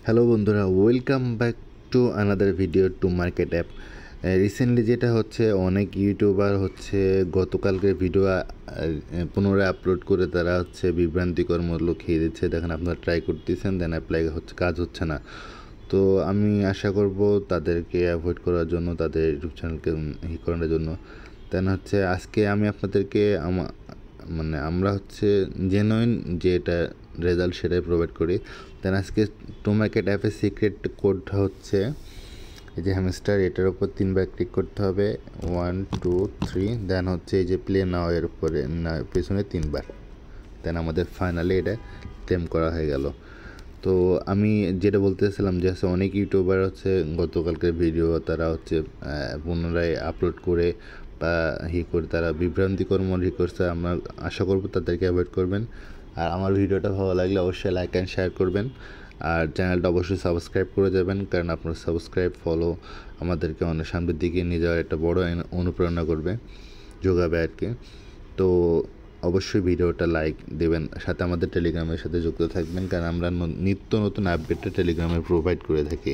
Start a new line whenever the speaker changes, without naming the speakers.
Hello বন্ধুরা, welcome back to another video to market app. Recently যেটা হচ্ছে, অনেক ইউটিউবার হচ্ছে গতকালকের ভিডিও পুনরায় আপলোড করে তারা হচ্ছে বিভ্রান্তিকর মূল্য খেয়ে দিচ্ছে। দেখেন, আপনারা ট্রাই করতেছেন, দেন অ্যাপ্লাই হচ্ছে, কাজ হচ্ছে না। তো আমি আশা করব তাদেরকে অ্যাভয়েড করার জন্য, তাদের ইউটিউব চ্যানেলকে করার জন্য। দেন হচ্ছে আজকে আমি আপনাদেরকে আমরা হচ্ছে জেনুইন যে এটা রেজাল্ট সেটাই প্রোভাইড করি। দেন আজকে টু মার্কেট অ্যাপের সিক্রেট কোডটা হচ্ছে এই যে হ্যামস্টার, এটার উপর 3বার ক্লিক করতে হবে, 1 2 3। দেন হচ্ছে এই যে প্লে নাও এর উপরে পেছনে 3বার। দেন আমাদের ফাইনালি এটা ক্লেম করা হয়ে গেল। তো আমি যেটা বলতেছিলাম যে হচ্ছে অনেক ইউটিউবার হচ্ছে গতকালকের ভিডিও তারা হচ্ছে পুনরায় আপলোড করে বা করে তারা বিভ্রান্তিকর মনে করছে। আমরা আশা করব তাদেরকে অ্যাভয়েড করবেন। আর আমার ভিডিওটা ভালো লাগলে অবশ্যই লাইক অ্যান্ড শেয়ার করবেন। আর চ্যানেলটা অবশ্যই সাবস্ক্রাইব করে যাবেন, কারণ আপনার সাবস্ক্রাইব ফলো আমাদেরকে অনেক সামনের দিকে নিয়ে যাওয়ার একটা বড় অনুপ্রেরণা করবে, যোগাবে আর কি। তো অবশ্যই ভিডিওটা লাইক দেবেন, সাথে আমাদের টেলিগ্রামের সাথে যুক্ত থাকবেন, কারণ আমরা নিত্য নতুন আপডেটটা টেলিগ্রামে প্রোভাইড করে থাকি।